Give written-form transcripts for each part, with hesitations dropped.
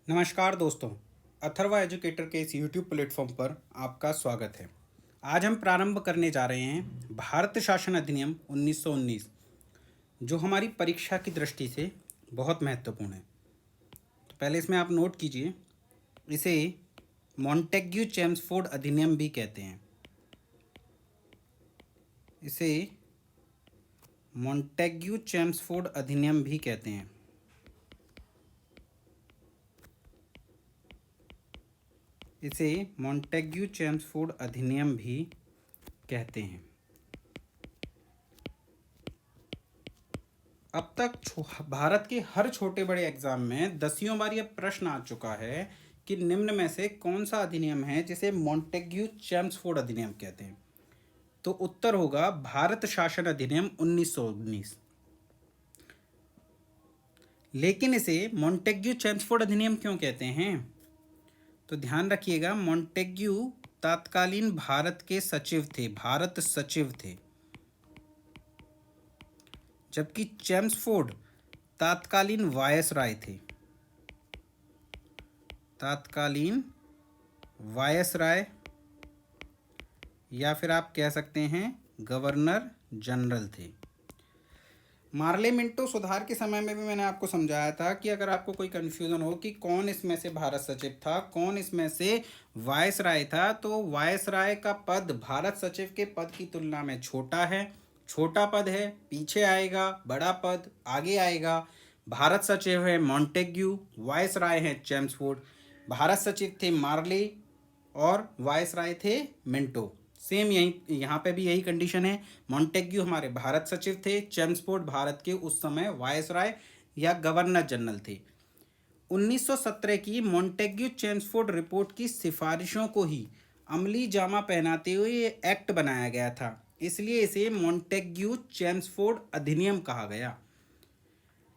नमस्कार दोस्तों, अथर्वा एजुकेटर के इस यूट्यूब प्लेटफॉर्म पर आपका स्वागत है। आज हम प्रारंभ करने जा रहे हैं भारत शासन अधिनियम 1919, जो हमारी परीक्षा की दृष्टि से बहुत महत्वपूर्ण है। तो पहले इसमें आप नोट कीजिए, इसे मॉन्टेग्यू चेम्सफोर्ड अधिनियम भी कहते हैं। इसे मॉन्टेग्यू चेम्सफोर्ड अधिनियम भी कहते हैं। इसे मॉन्टेग्यू चेम्सफोर्ड अधिनियम भी कहते हैं। अब तक भारत के हर छोटे बड़े एग्जाम में दसियों बार यह प्रश्न आ चुका है कि निम्न में से कौन सा अधिनियम है जिसे मॉन्टेग्यू चेम्सफोर्ड अधिनियम कहते हैं। तो उत्तर होगा भारत शासन अधिनियम 1919। लेकिन इसे मॉन्टेग्यू चेम्सफोर्ड अधिनियम क्यों कहते हैं? तो ध्यान रखिएगा, मॉन्टेग्यू तत्कालीन भारत के सचिव थे, भारत सचिव थे, जबकि चेम्सफोर्ड तत्कालीन वायसराय थे। तत्कालीन वायसराय या फिर आप कह सकते हैं गवर्नर जनरल थे। मार्ले मिंटो सुधार के समय में भी मैंने आपको समझाया था कि अगर आपको कोई कन्फ्यूज़न हो कि कौन इसमें से भारत सचिव था, कौन इसमें से वायसराय था, तो वायसराय का पद भारत सचिव के पद की तुलना में छोटा है। छोटा पद है, पीछे आएगा, बड़ा पद आगे आएगा। भारत सचिव है मॉन्टेग्यू, वायसराय है चेम्सफोर्ड। भारत सचिव थे मार्ले और वायसराय थे मिंटो। सेम यही यहाँ पे भी यही कंडीशन है। मॉन्टेग्यू हमारे भारत सचिव थे, चेम्सफोर्ड भारत के उस समय वायसराय या गवर्नर जनरल थे। 1917 की मॉन्टेग्यू चेम्सफोर्ड रिपोर्ट की सिफारिशों को ही अमली जामा पहनाते हुए ये एक्ट बनाया गया था, इसलिए इसे मॉन्टेग्यू चेम्सफोर्ड अधिनियम कहा गया।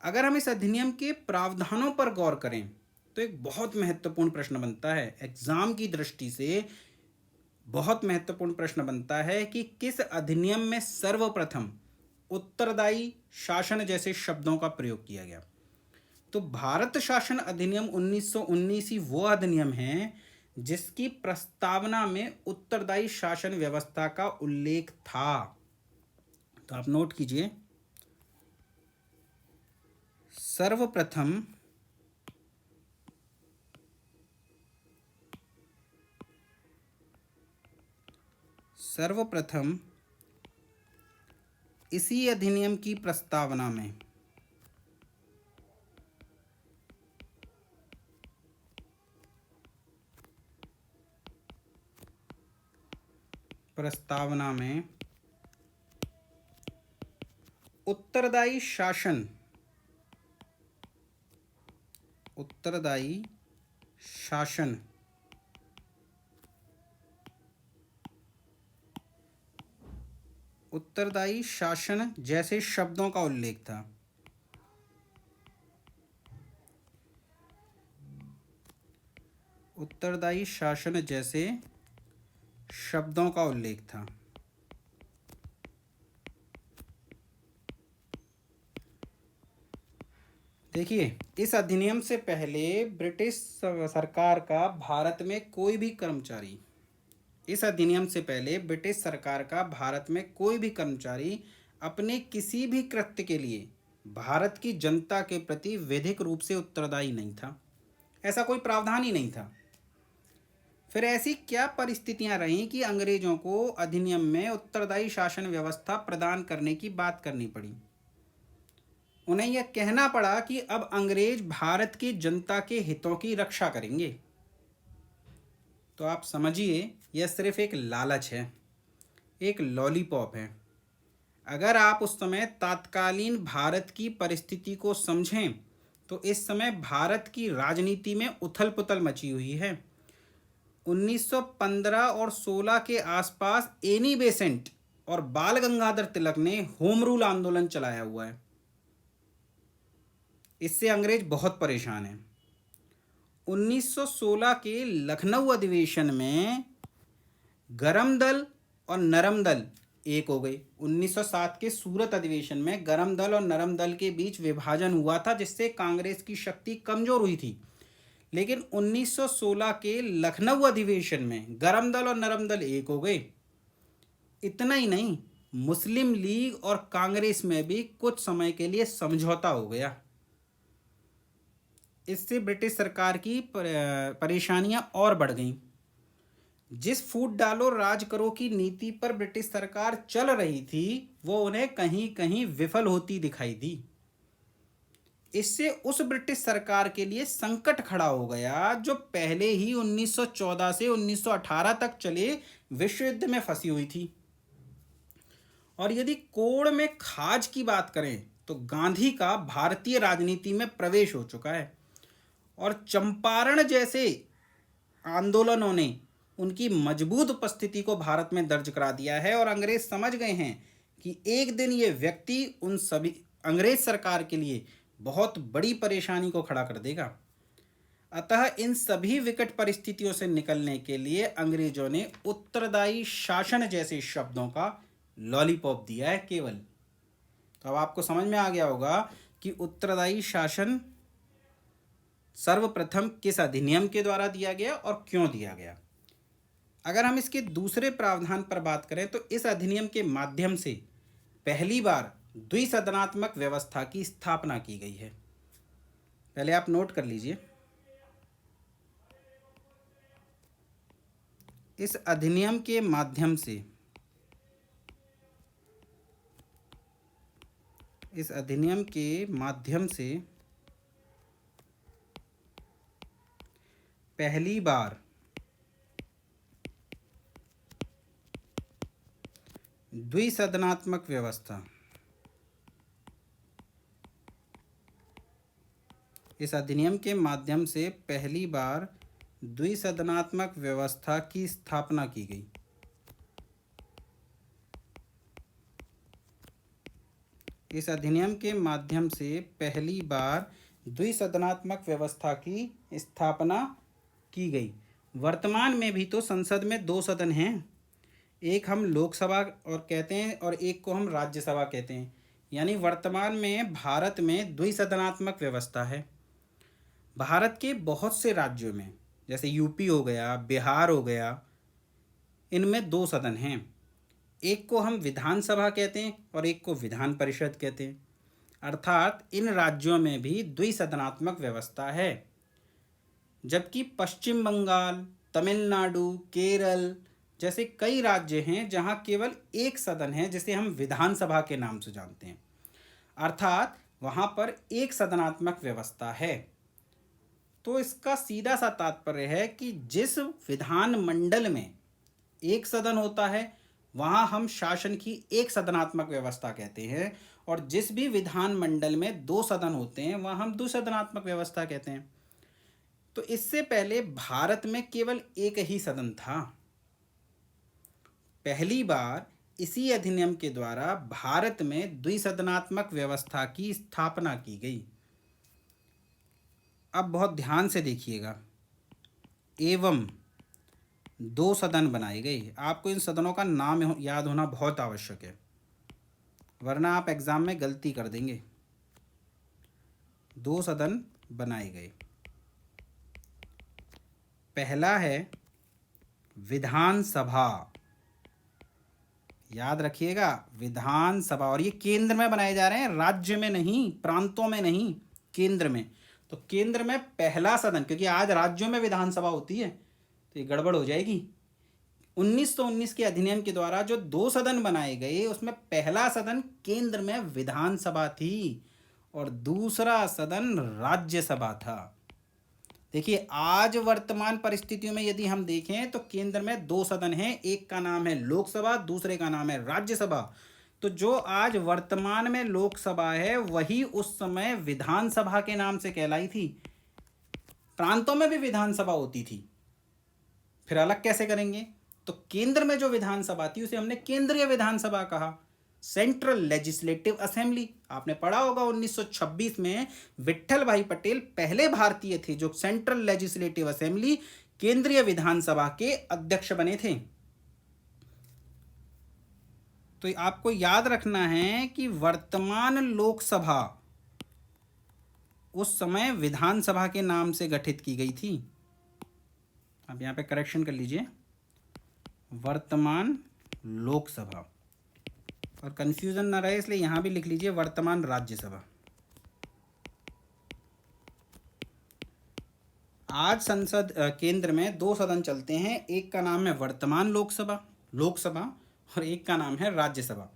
अगर हम इस अधिनियम के प्रावधानों पर गौर करें तो एक बहुत महत्वपूर्ण प्रश्न बनता है, एग्जाम की दृष्टि से बहुत महत्वपूर्ण प्रश्न बनता है कि किस अधिनियम में सर्वप्रथम उत्तरदायी शासन जैसे शब्दों का प्रयोग किया गया। तो भारत शासन अधिनियम 1919 ही वो अधिनियम है जिसकी प्रस्तावना में उत्तरदायी शासन व्यवस्था का उल्लेख था। तो आप नोट कीजिए, सर्वप्रथम इसी अधिनियम की प्रस्तावना में उत्तरदायी शासन जैसे शब्दों का उल्लेख था। उत्तरदायी शासन जैसे शब्दों का उल्लेख था। देखिए, इस अधिनियम से पहले ब्रिटिश सरकार का भारत में कोई भी कर्मचारी अपने किसी भी कृत्य के लिए भारत की जनता के प्रति विधिक रूप से उत्तरदायी नहीं था। ऐसा कोई प्रावधान ही नहीं था। फिर ऐसी क्या परिस्थितियां रहीं कि अंग्रेजों को अधिनियम में उत्तरदायी शासन व्यवस्था प्रदान करने की बात करनी पड़ी? उन्हें यह कहना पड़ा कि अब अंग्रेज भारत की जनता के हितों की रक्षा करेंगे। तो आप समझिए, यह सिर्फ एक लालच है, एक लॉलीपॉप है। अगर आप उस समय तत्कालीन भारत की परिस्थिति को समझें तो इस समय भारत की राजनीति में उथल पुथल मची हुई है। 1915 और 16 के आसपास एनी बेसेंट और बाल गंगाधर तिलक ने होम रूल आंदोलन चलाया हुआ है। इससे अंग्रेज बहुत परेशान हैं। 1916 के लखनऊ अधिवेशन में गरम दल और नरम दल एक हो गए। 1907 के सूरत अधिवेशन में गरम दल और नरम दल के बीच विभाजन हुआ था, जिससे कांग्रेस की शक्ति कमजोर हुई थी। लेकिन 1916 के लखनऊ अधिवेशन में गरम दल और नरम दल एक हो गए। इतना ही नहीं, मुस्लिम लीग और कांग्रेस में भी कुछ समय के लिए समझौता हो गया। इससे ब्रिटिश सरकार की परेशानियां और बढ़ गईं। जिस फूट डालो राज करो की नीति पर ब्रिटिश सरकार चल रही थी, वो उन्हें कहीं कहीं विफल होती दिखाई दी। इससे उस ब्रिटिश सरकार के लिए संकट खड़ा हो गया, जो पहले ही 1914 से 1918 तक चले विश्व युद्ध में फंसी हुई थी। और यदि कोण में खाज की बात करें तो गांधी का भारतीय राजनीति में प्रवेश हो चुका है और चंपारण जैसे आंदोलनों ने उनकी मजबूत उपस्थिति को भारत में दर्ज करा दिया है। और अंग्रेज समझ गए हैं कि एक दिन ये व्यक्ति उन सभी अंग्रेज सरकार के लिए बहुत बड़ी परेशानी को खड़ा कर देगा। अतः इन सभी विकट परिस्थितियों से निकलने के लिए अंग्रेजों ने उत्तरदायी शासन जैसे शब्दों का लॉलीपॉप दिया है केवल। तो अब आपको समझ में आ गया होगा कि उत्तरदायी शासन सर्वप्रथम किस अधिनियम के द्वारा दिया गया और क्यों दिया गया। अगर हम इसके दूसरे प्रावधान पर बात करें तो इस अधिनियम के माध्यम से पहली बार द्विसदनात्मक व्यवस्था की स्थापना की गई है। पहले आप नोट कर लीजिए, इस अधिनियम के माध्यम से पहली बार द्विसदनात्मक व्यवस्था, इस अधिनियम के माध्यम से पहली बार द्विसदनात्मक व्यवस्था की स्थापना की गई। इस अधिनियम के माध्यम से पहली बार द्विसदनात्मक व्यवस्था की स्थापना की गई। वर्तमान में भी तो संसद में दो सदन हैं, एक हम लोकसभा और कहते हैं और एक को हम राज्यसभा कहते हैं। यानी वर्तमान में भारत में द्विसदनात्मक व्यवस्था है। भारत के बहुत से राज्यों में जैसे यूपी हो गया, बिहार हो गया, इनमें दो सदन हैं। एक को हम विधानसभा कहते हैं और एक को विधान परिषद कहते हैं। अर्थात इन राज्यों में भी द्विसदनात्मक व्यवस्था है। जबकि पश्चिम बंगाल, तमिलनाडु, केरल जैसे कई राज्य हैं जहां केवल एक सदन है, जिसे हम विधानसभा के नाम से जानते हैं। अर्थात वहां पर एक सदनात्मक व्यवस्था है। तो इसका सीधा सा तात्पर्य है कि जिस विधान मंडल में एक सदन होता है वहां हम शासन की एक सदनात्मक व्यवस्था कहते हैं, और जिस भी विधान मंडल में दो सदन होते हैं वहां हम द्विसदनात्मक व्यवस्था कहते हैं। तो इससे पहले भारत में केवल एक ही सदन था। पहली बार इसी अधिनियम के द्वारा भारत में द्विसदनात्मक व्यवस्था की स्थापना की गई। अब बहुत ध्यान से देखिएगा, एवं दो सदन बनाए गए। आपको इन सदनों का नाम याद होना बहुत आवश्यक है, वरना आप एग्जाम में गलती कर देंगे। दो सदन बनाए गए। पहला है विधानसभा, याद रखिएगा, विधानसभा। और ये केंद्र में बनाए जा रहे हैं, राज्य में नहीं, प्रांतों में नहीं, केंद्र में। तो केंद्र में पहला सदन, क्योंकि आज राज्यों में विधानसभा होती है तो ये गड़बड़ हो जाएगी। 1919 के अधिनियम के द्वारा जो दो सदन बनाए गए उसमें पहला सदन केंद्र में विधानसभा थी और दूसरा सदन राज्यसभा था। देखिए, आज वर्तमान परिस्थितियों में यदि हम देखें तो केंद्र में दो सदन हैं, एक का नाम है लोकसभा, दूसरे का नाम है राज्यसभा। तो जो आज वर्तमान में लोकसभा है वही उस समय विधानसभा के नाम से कहलाई थी। प्रांतों में भी विधानसभा होती थी, फिर अलग कैसे करेंगे? तो केंद्र में जो विधानसभा थी उसे हमने केंद्रीय विधानसभा कहा, सेंट्रल लेजिस्लेटिव असेंबली। आपने पढ़ा होगा 1926 में विट्ठल भाई पटेल पहले भारतीय थे जो सेंट्रल लेजिस्लेटिव असेंबली, केंद्रीय विधानसभा के अध्यक्ष बने थे। तो आपको याद रखना है कि वर्तमान लोकसभा उस समय विधानसभा के नाम से गठित की गई थी। अब यहाँ पे करेक्शन कर लीजिए, वर्तमान लोकसभा, और कंफ्यूजन ना रहे इसलिए यहाँ भी लिख लीजिए वर्तमान राज्यसभा। आज संसद केंद्र में दो सदन चलते हैं, एक का नाम है वर्तमान लोकसभा और एक का नाम है राज्यसभा।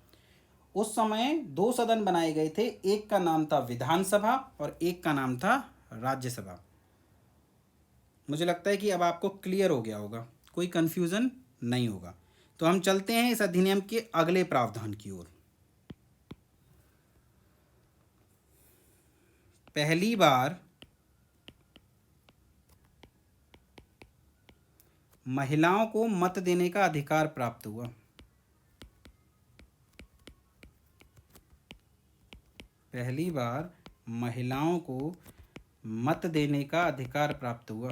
उस समय दो सदन बनाए गए थे, एक का नाम था विधानसभा और एक का नाम था राज्यसभा। मुझे लगता है कि अब आपको क्लियर हो गया होगा, कोई कंफ्यूजन नहीं होगा। तो हम चलते हैं इस अधिनियम के अगले प्रावधान की ओर। पहली बार महिलाओं को मत देने का अधिकार प्राप्त हुआ। पहली बार महिलाओं को मत देने का अधिकार प्राप्त हुआ।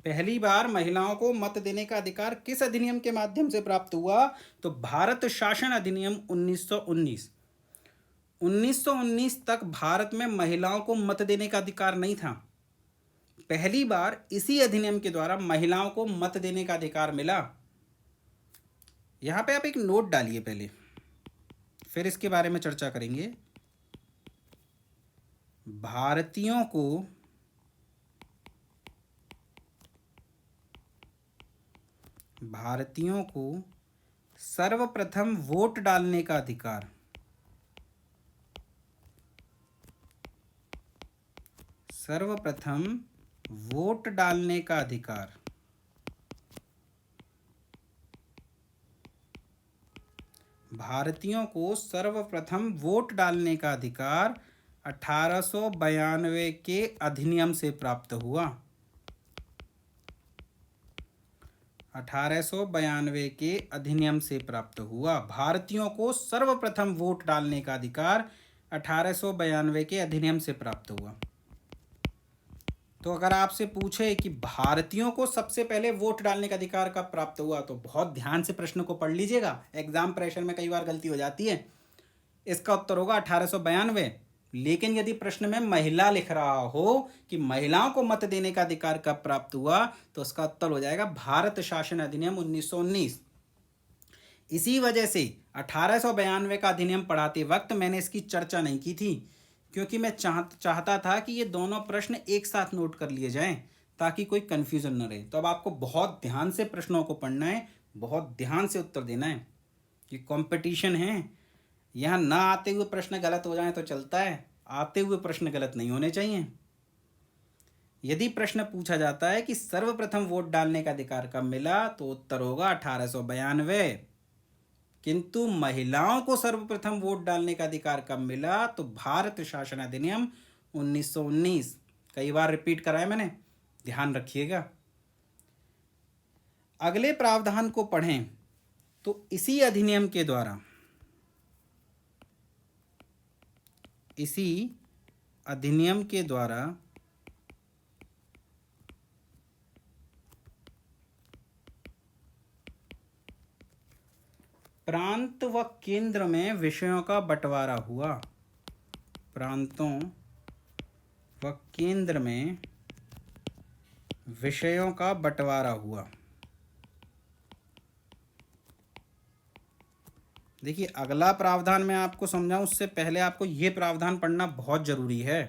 पहली बार महिलाओं को मत देने का अधिकार किस अधिनियम के माध्यम से प्राप्त हुआ? तो भारत शासन अधिनियम 1919। 1919 तक भारत में महिलाओं को मत देने का अधिकार नहीं था। पहली बार इसी अधिनियम के द्वारा महिलाओं को मत देने का अधिकार मिला। यहां पे आप एक नोट डालिए पहले, फिर इसके बारे में चर्चा करेंगे। भारतीयों को सर्वप्रथम वोट डालने का अधिकार। सर्वप्रथम वोट डालने का अधिकार भारतीयों को सर्वप्रथम वोट डालने का अधिकार 1892 के अधिनियम से प्राप्त हुआ। 1892 के अधिनियम से प्राप्त हुआ। भारतीयों को सर्वप्रथम वोट डालने का अधिकार 1892 के अधिनियम से प्राप्त हुआ। तो अगर आपसे पूछे कि भारतीयों को सबसे पहले वोट डालने का अधिकार कब प्राप्त हुआ, तो बहुत ध्यान से प्रश्न को पढ़ लीजिएगा, एग्जाम प्रेशर में कई बार गलती हो जाती है। इसका उत्तर होगा 1892। लेकिन यदि प्रश्न में महिला लिख रहा हो कि महिलाओं को मत देने का अधिकार कब प्राप्त हुआ, तो उसका उत्तर हो जाएगा भारत शासन अधिनियम 1919। इसी वजह से 1892 का अधिनियम पढ़ाते वक्त मैंने इसकी चर्चा नहीं की थी, क्योंकि मैं चाहता था कि ये दोनों प्रश्न एक साथ नोट कर लिए जाएं ताकि कोई कन्फ्यूज़न न रहे। तो अब आपको बहुत ध्यान से प्रश्नों को पढ़ना है, बहुत ध्यान से उत्तर देना है। ये कंपटीशन है, यहाँ ना आते हुए प्रश्न गलत हो जाएं तो चलता है, आते हुए प्रश्न गलत नहीं होने चाहिए। यदि प्रश्न पूछा जाता है कि सर्वप्रथम वोट डालने का अधिकार कब मिला, तो उत्तर होगा 1892। किंतु महिलाओं को सर्वप्रथम वोट डालने का अधिकार कब मिला, तो भारत शासन अधिनियम 1919। कई बार रिपीट कराया मैंने, ध्यान रखिएगा। अगले प्रावधान को पढ़ें तो इसी अधिनियम के द्वारा प्रांत व केंद्र में विषयों का बंटवारा हुआ। प्रांतों व केंद्र में विषयों का बंटवारा हुआ। देखिए, अगला प्रावधान मैं आपको समझाऊं उससे पहले आपको ये प्रावधान पढ़ना बहुत जरूरी है।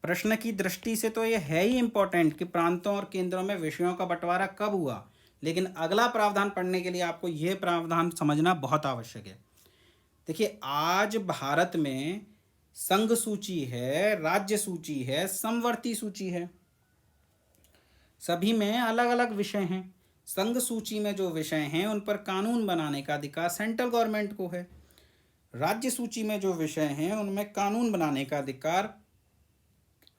प्रश्न की दृष्टि से तो ये है ही इंपॉर्टेंट कि प्रांतों और केंद्रों में विषयों का बंटवारा कब हुआ, लेकिन अगला प्रावधान पढ़ने के लिए आपको यह प्रावधान समझना बहुत आवश्यक है। देखिए, आज भारत में संघ सूची है, राज्य सूची है, समवर्ती सूची है, सभी में अलग अलग विषय हैं। संघ सूची में जो विषय हैं उन पर कानून बनाने का अधिकार सेंट्रल गवर्नमेंट को है। राज्य सूची में जो विषय हैं उनमें कानून बनाने का अधिकार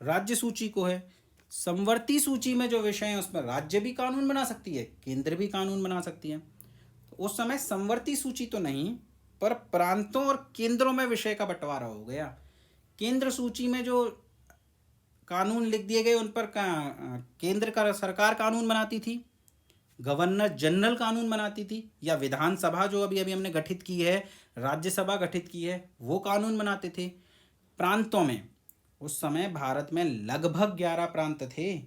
राज्य सूची को है। समवर्ती सूची में जो विषय हैं उसमें राज्य भी कानून बना सकती है, केंद्र भी कानून बना सकती है। तो उस समय समवर्ती सूची तो नहीं, पर प्रांतों और केंद्रों में विषय का बंटवारा हो गया। केंद्र सूची में जो कानून लिख दिए गए उन पर केंद्र का सरकार कानून बनाती थी, गवर्नर जनरल कानून बनाती थी, या विधानसभा जो अभी अभी हमने गठित की है, राज्यसभा गठित की है, वो कानून बनाते थे। प्रांतों में उस समय भारत में लगभग 11 प्रांत थे,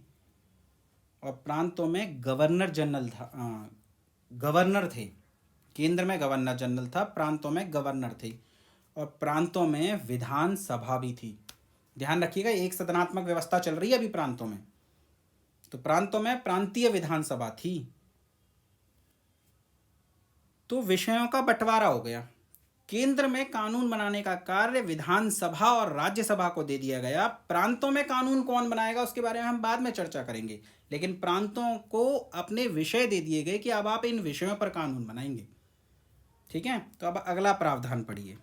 और प्रांतों में गवर्नर जनरल था, गवर्नर थे। केंद्र में गवर्नर जनरल था, प्रांतों में गवर्नर थे, और प्रांतों में विधानसभा भी थी। ध्यान रखिएगा, एक सदनात्मक व्यवस्था चल रही है अभी प्रांतों में, तो प्रांतों में प्रांतीय विधानसभा थी। तो विषयों का बंटवारा हो गया। केंद्र में कानून बनाने का कार्य विधानसभा और राज्यसभा को दे दिया गया। प्रांतों में कानून कौन बनाएगा उसके बारे में हम बाद में चर्चा करेंगे, लेकिन प्रांतों को अपने विषय दे दिए गए कि अब आप इन विषयों पर कानून बनाएंगे। ठीक है, तो अब अगला प्रावधान पढ़िए।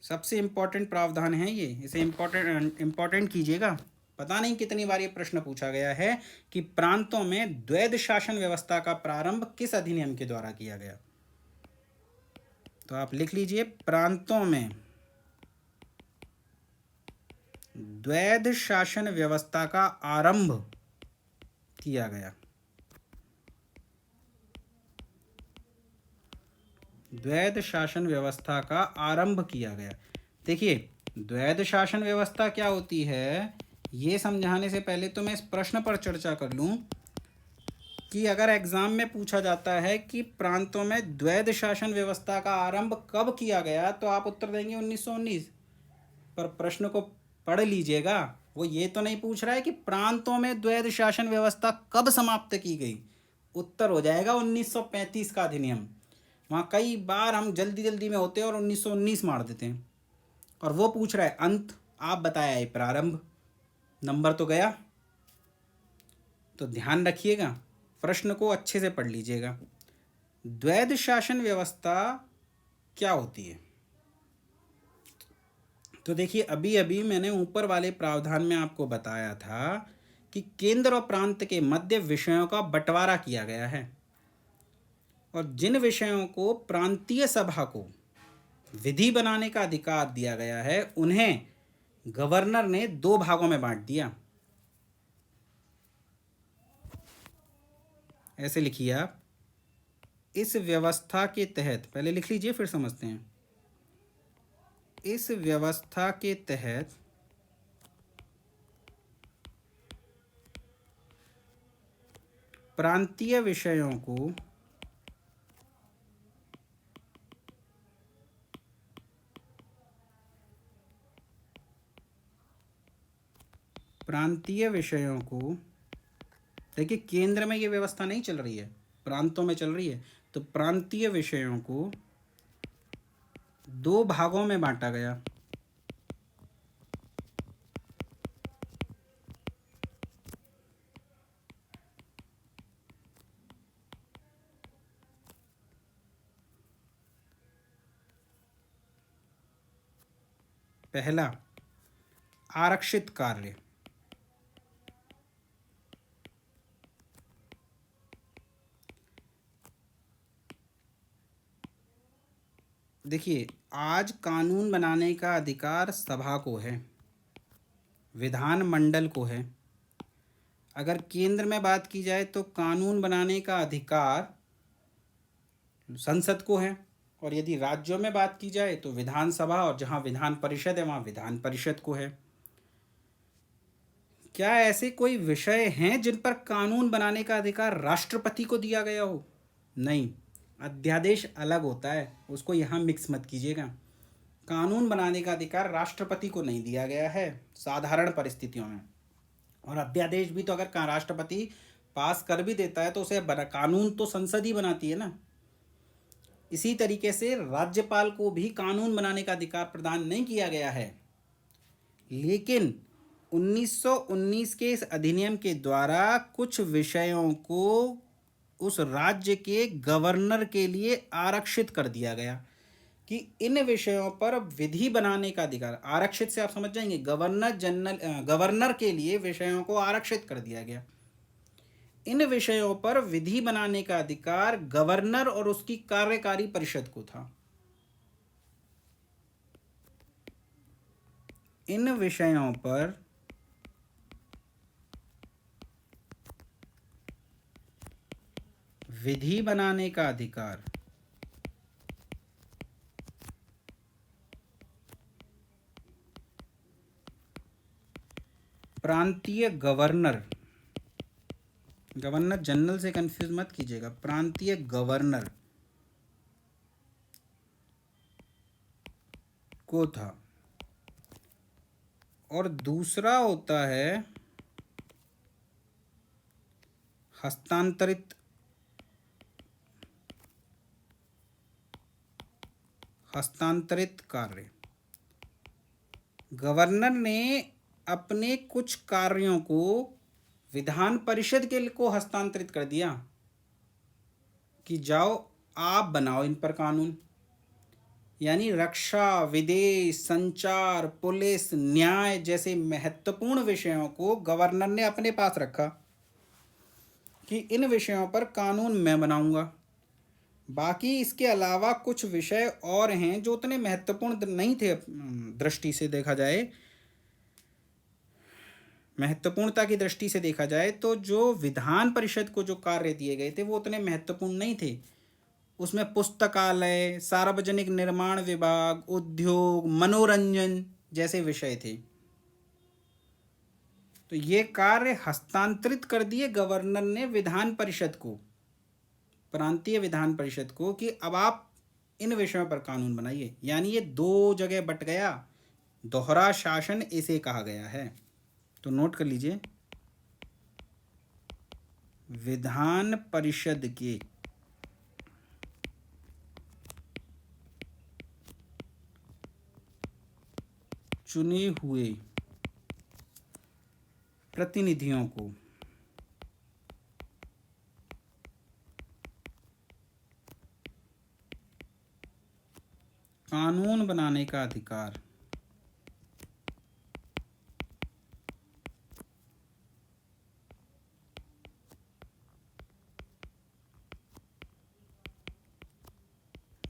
सबसे इंपॉर्टेंट प्रावधान है ये, इसे इंपॉर्टेंट कीजिएगा। पता नहीं कितनी बार ये प्रश्न पूछा गया है कि प्रांतों में द्वैध शासन व्यवस्था का प्रारंभ किस अधिनियम के द्वारा किया गया। तो आप लिख लीजिए, प्रांतों में द्वैध शासन व्यवस्था का आरंभ किया गया। द्वैध शासन व्यवस्था का आरंभ किया गया। देखिए, द्वैध शासन व्यवस्था क्या होती है, ये समझाने से पहले तो मैं इस प्रश्न पर चर्चा कर लूं कि अगर एग्जाम में पूछा जाता है कि प्रांतों में द्वैध शासन व्यवस्था का आरंभ कब किया गया, तो आप उत्तर देंगे 1919। पर प्रश्न को पढ़ लीजिएगा, वो ये तो नहीं पूछ रहा है कि प्रांतों में द्वैध शासन व्यवस्था कब समाप्त की गई। उत्तर हो जाएगा 1935 का अधिनियम। वहाँ कई बार हम जल्दी जल्दी में होते हैं और 1919 मार देते हैं, और वो पूछ रहा है अंत, आप बताया है प्रारंभ, नंबर तो गया। तो ध्यान रखिएगा, प्रश्न को अच्छे से पढ़ लीजिएगा। द्वैध शासन व्यवस्था क्या होती है, तो देखिए अभी अभी मैंने ऊपर वाले प्रावधान में आपको बताया था कि केंद्र और प्रांत के मध्य विषयों का बंटवारा किया गया है, और जिन विषयों को प्रांतीय सभा को विधि बनाने का अधिकार दिया गया है, उन्हें गवर्नर ने 2 भागों में बांट दिया। ऐसे लिखिए आप, इस व्यवस्था के तहत, पहले लिख लीजिए फिर समझते हैं। इस व्यवस्था के तहत प्रांतीय विषयों को देखिए केंद्र में ये व्यवस्था नहीं चल रही है, प्रांतों में चल रही है, तो प्रांतीय विषयों को 2 भागों में बांटा गया। पहला, आरक्षित कार्य। देखिए, आज कानून बनाने का अधिकार सभा को है, विधानमंडल को है। अगर केंद्र में बात की जाए तो कानून बनाने का अधिकार संसद को है, और यदि राज्यों में बात की जाए तो विधानसभा, और जहां विधान परिषद है वहां विधान परिषद को है। क्या ऐसे कोई विषय हैं जिन पर कानून बनाने का अधिकार राष्ट्रपति को दिया गया हो? नहीं, अध्यादेश अलग होता है, उसको यहाँ मिक्स मत कीजिएगा। कानून बनाने का अधिकार राष्ट्रपति को नहीं दिया गया है साधारण परिस्थितियों में, और अध्यादेश भी तो अगर राष्ट्रपति पास कर भी देता है तो उसे कानून तो संसद ही बनाती है ना। इसी तरीके से राज्यपाल को भी कानून बनाने का अधिकार प्रदान नहीं किया गया है, लेकिन 1919 के इस अधिनियम के द्वारा कुछ विषयों को उस राज्य के गवर्नर के लिए आरक्षित कर दिया गया कि इन विषयों पर विधि बनाने का अधिकार, आरक्षित से आप समझ जाएंगे, गवर्नर के लिए विषयों को आरक्षित कर दिया गया। इन विषयों पर विधि बनाने का अधिकार गवर्नर और उसकी कार्यकारी परिषद को था। इन विषयों पर विधि बनाने का अधिकार। प्रांतीय गवर्नर, गवर्नर जनरल से कंफ्यूज मत कीजिएगा, प्रांतीय गवर्नर को था। और दूसरा होता है हस्तांतरित, हस्तांतरित कार्य। गवर्नर ने अपने कुछ कार्यों को विधान परिषद के को हस्तांतरित कर दिया कि जाओ आप बनाओ इन पर कानून। यानी रक्षा, विदेश, संचार, पुलिस, न्याय जैसे महत्वपूर्ण विषयों को गवर्नर ने अपने पास रखा कि इन विषयों पर कानून मैं बनाऊंगा। बाकी इसके अलावा कुछ विषय और हैं जो उतने महत्वपूर्ण नहीं थे दृष्टि से देखा जाए, महत्वपूर्णता की दृष्टि से देखा जाए तो जो विधान परिषद को जो कार्य दिए गए थे वो उतने महत्वपूर्ण नहीं थे। उसमें पुस्तकालय, सार्वजनिक निर्माण विभाग, उद्योग, मनोरंजन जैसे विषय थे। तो ये कार्य हस्तांतरित कर दिए गवर्नर ने विधान परिषद को, प्रांतीय विधान परिषद को, कि अब आप इन विषयों पर कानून बनाइए। यानी ये दो जगह बट गया, दोहरा शासन इसे कहा गया है। तो नोट कर लीजिए, विधान परिषद के चुने हुए प्रतिनिधियों को कानून बनाने का अधिकार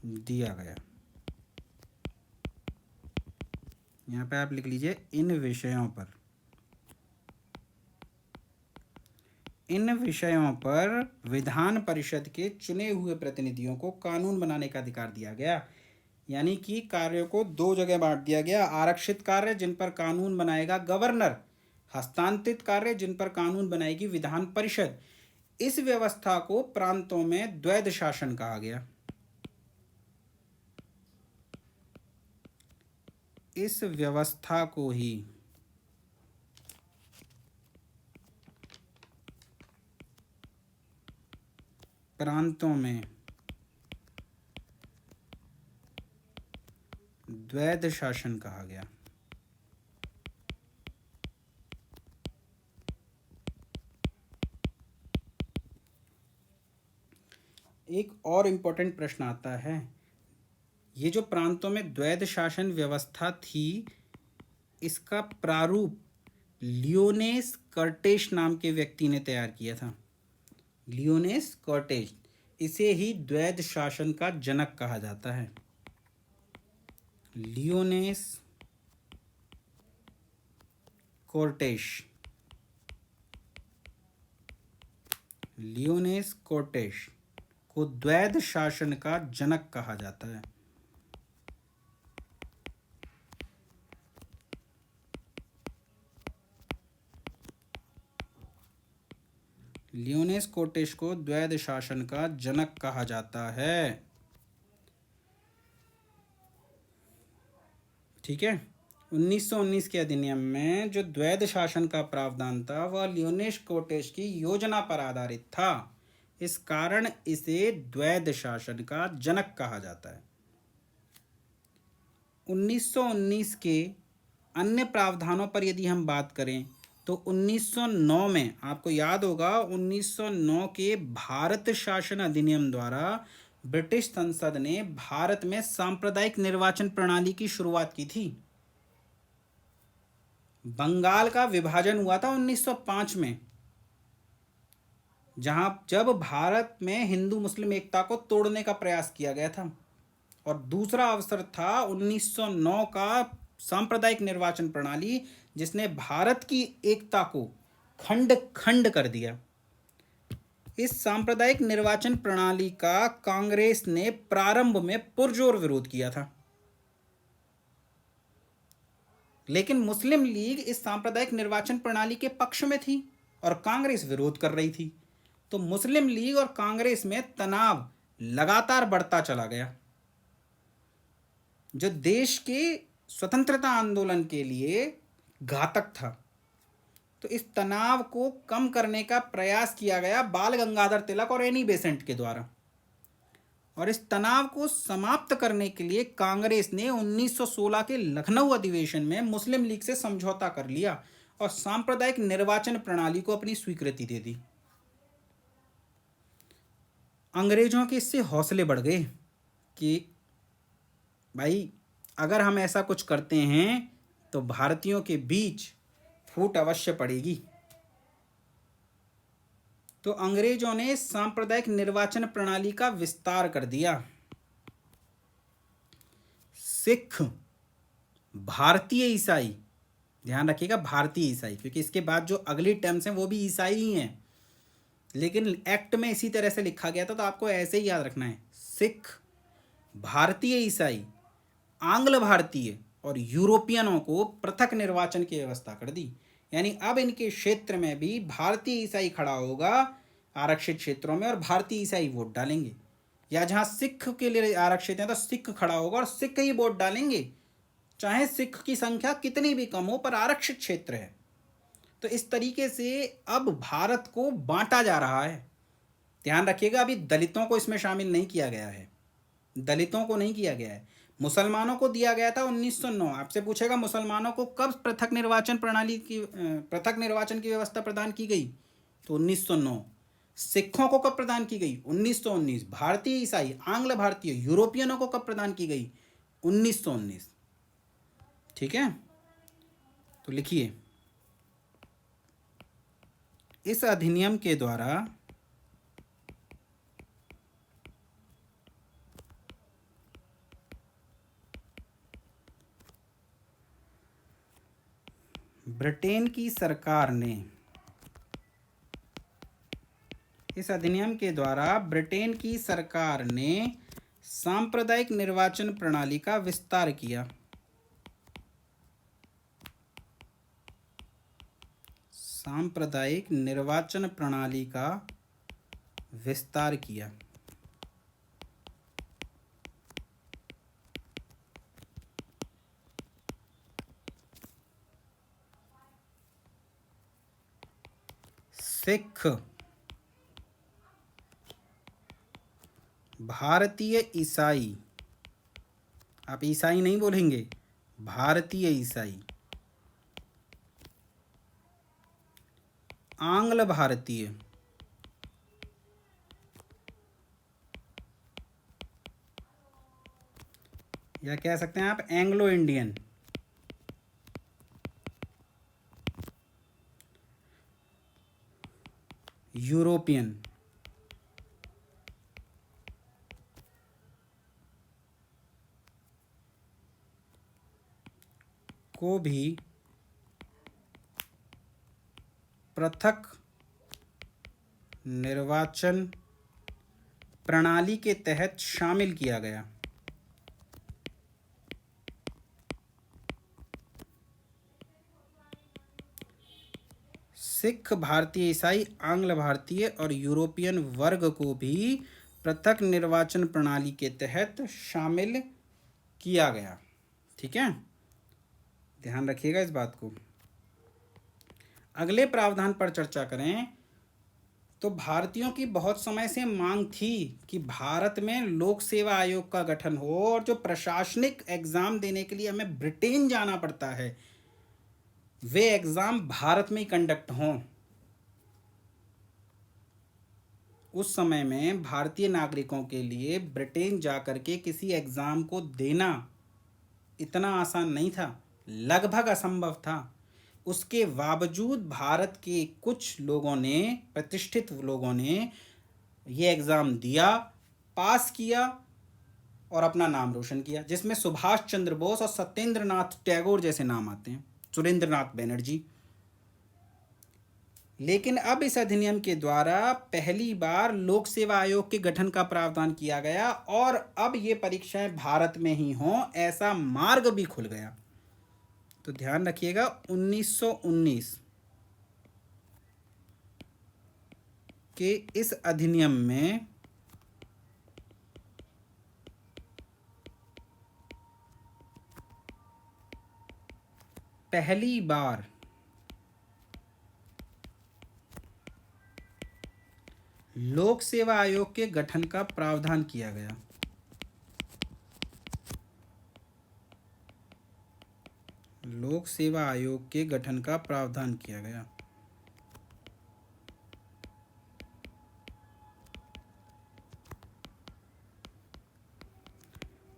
दिया गया। यहाँ पे आप लिख लीजिए इन विषयों पर, इन विषयों पर विधान परिषद के चुने हुए प्रतिनिधियों को कानून बनाने का अधिकार दिया गया। यानी कि कार्यों को दो जगह बांट दिया गया, आरक्षित कार्य जिन पर कानून बनाएगा गवर्नर, हस्तांतरित कार्य जिन पर कानून बनाएगी विधान परिषद। इस व्यवस्था को प्रांतों में द्वैध शासन कहा गया। इस व्यवस्था को ही प्रांतों में द्वैध शासन कहा गया। एक और इम्पोर्टेंट प्रश्न आता है, ये जो प्रांतों में द्वैध शासन व्यवस्था थी, इसका प्रारूप लियोनेस कर्टेश नाम के व्यक्ति ने तैयार किया था। लियोनेस कर्टेश, इसे ही द्वैध शासन का जनक कहा जाता है। लियोनेस कर्टेश, लियोनेस कर्टेश को द्वैध शासन का जनक कहा जाता है। लियोनेस कर्टेश को द्वैध शासन का जनक कहा जाता है। ठीक है। 1919 के अधिनियम में जो द्वैध शासन का प्रावधान था वह लियोनेस कर्टेश की योजना पर आधारित था। इस कारण इसे द्वैध शासन का जनक कहा जाता है। 1919 के अन्य प्रावधानों पर यदि हम बात करें तो 1909 में, आपको याद होगा 1909 के भारत शासन अधिनियम द्वारा ब्रिटिश संसद ने भारत में सांप्रदायिक निर्वाचन प्रणाली की शुरुआत की थी। बंगाल का विभाजन हुआ था 1905 में, जब भारत में हिंदू मुस्लिम एकता को तोड़ने का प्रयास किया गया था। और दूसरा अवसर था 1909 का सांप्रदायिक निर्वाचन प्रणाली, जिसने भारत की एकता को खंड खंड कर दिया। इस सांप्रदायिक निर्वाचन प्रणाली का कांग्रेस ने प्रारंभ में पुरजोर विरोध किया था, लेकिन मुस्लिम लीग इस सांप्रदायिक निर्वाचन प्रणाली के पक्ष में थी और कांग्रेस विरोध कर रही थी। तो मुस्लिम लीग और कांग्रेस में तनाव लगातार बढ़ता चला गया, जो देश के स्वतंत्रता आंदोलन के लिए घातक था। तो इस तनाव को कम करने का प्रयास किया गया बाल गंगाधर तिलक और एनी बेसेंट के द्वारा, और इस तनाव को समाप्त करने के लिए कांग्रेस ने 1916 के लखनऊ अधिवेशन में मुस्लिम लीग से समझौता कर लिया और सांप्रदायिक निर्वाचन प्रणाली को अपनी स्वीकृति दे दी। अंग्रेजों के इससे हौसले बढ़ गए कि भाई अगर हम ऐसा कुछ करते हैं तो भारतीयों के बीच फूट अवश्य पड़ेगी। तो अंग्रेजों ने सांप्रदायिक निर्वाचन प्रणाली का विस्तार कर दिया। सिख, भारतीय ईसाई, ध्यान रखिएगा भारतीय ईसाई, क्योंकि इसके बाद जो अगली टर्म्स हैं वो भी ईसाई ही हैं, लेकिन एक्ट में इसी तरह से लिखा गया था, तो आपको ऐसे ही याद रखना है। सिख, भारतीय ईसाई, आंग्ल भारतीय और यूरोपियनों को पृथक निर्वाचन की व्यवस्था कर दी। यानी अब इनके क्षेत्र में भी भारतीय ईसाई खड़ा होगा आरक्षित क्षेत्रों में और भारतीय ईसाई वोट डालेंगे, या जहां सिख के लिए आरक्षित है तो सिख खड़ा होगा और सिख ही वोट डालेंगे, चाहे सिख की संख्या कितनी भी कम हो, पर आरक्षित क्षेत्र है। तो इस तरीके से अब भारत को बांटा जा रहा है। ध्यान रखिएगा, अभी दलितों को इसमें शामिल नहीं किया गया है, दलितों को नहीं किया गया है। मुसलमानों को दिया गया था 1909। आपसे पूछेगा मुसलमानों को कब पृथक निर्वाचन प्रणाली की पृथक निर्वाचन की व्यवस्था प्रदान की गई, तो 1909। सिखों को कब प्रदान की गई, 1919। भारतीय ईसाई, आंग्ल भारतीय, यूरोपियनों को कब प्रदान की गई, 1919। ठीक है, तो लिखिए, इस अधिनियम के द्वारा ब्रिटेन की सरकार ने, इस अधिनियम के द्वारा ब्रिटेन की सरकार ने सांप्रदायिक निर्वाचन प्रणाली का विस्तार किया। सांप्रदायिक निर्वाचन प्रणाली का विस्तार किया। सिख, भारतीय ईसाई, आप ईसाई नहीं बोलेंगे, भारतीय ईसाई, आंग्ल भारतीय, या कह सकते हैं आप एंग्लो इंडियन, यूरोपियन को भी पृथक निर्वाचन प्रणाली के तहत शामिल किया गया। सिख, भारतीय ईसाई, आंग्ल भारतीय और यूरोपियन वर्ग को भी पृथक निर्वाचन प्रणाली के तहत शामिल किया गया। ठीक है, ध्यान रखिएगा इस बात को। अगले प्रावधान पर चर्चा करें तो भारतीयों की बहुत समय से मांग थी कि भारत में लोक सेवा आयोग का गठन हो और जो प्रशासनिक एग्जाम देने के लिए हमें ब्रिटेन जाना पड़ता है वे एग्जाम भारत में ही कंडक्ट हों। उस समय में भारतीय नागरिकों के लिए ब्रिटेन जाकर के किसी एग्जाम को देना इतना आसान नहीं था, लगभग असंभव था। उसके बावजूद भारत के कुछ लोगों ने, प्रतिष्ठित लोगों ने ये एग्ज़ाम दिया, पास किया और अपना नाम रोशन किया, जिसमें सुभाष चंद्र बोस और सत्येंद्र नाथ टैगोर जैसे नाम आते हैं, सुरेंद्र नाथ बनर्जी। लेकिन अब इस अधिनियम के द्वारा पहली बार लोक सेवा आयोग के गठन का प्रावधान किया गया और अब ये परीक्षाएं भारत में ही हों ऐसा मार्ग भी खुल गया। तो ध्यान रखिएगा 1919 के इस अधिनियम में पहली बार लोक सेवा आयोग के गठन का प्रावधान किया गया। लोक सेवा आयोग के गठन का प्रावधान किया गया।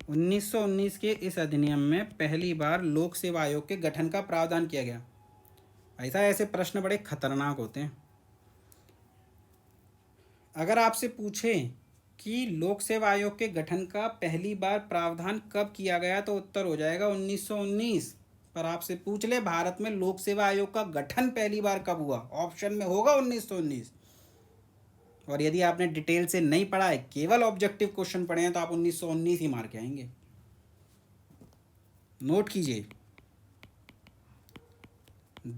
उन्नीस के इस अधिनियम में पहली बार लोक सेवा आयोग के गठन का प्रावधान किया गया। ऐसे प्रश्न बड़े खतरनाक होते हैं। अगर आपसे पूछें कि लोक सेवा आयोग के गठन का पहली बार प्रावधान कब किया गया तो उत्तर हो जाएगा 1919। पर आपसे पूछ ले भारत में लोक सेवा आयोग का गठन पहली बार कब हुआ, ऑप्शन में होगा 1919। और यदि आपने डिटेल से नहीं पढ़ा है, केवल ऑब्जेक्टिव क्वेश्चन पढ़े हैं, तो आप 1919 ही मार के आएंगे। नोट कीजिए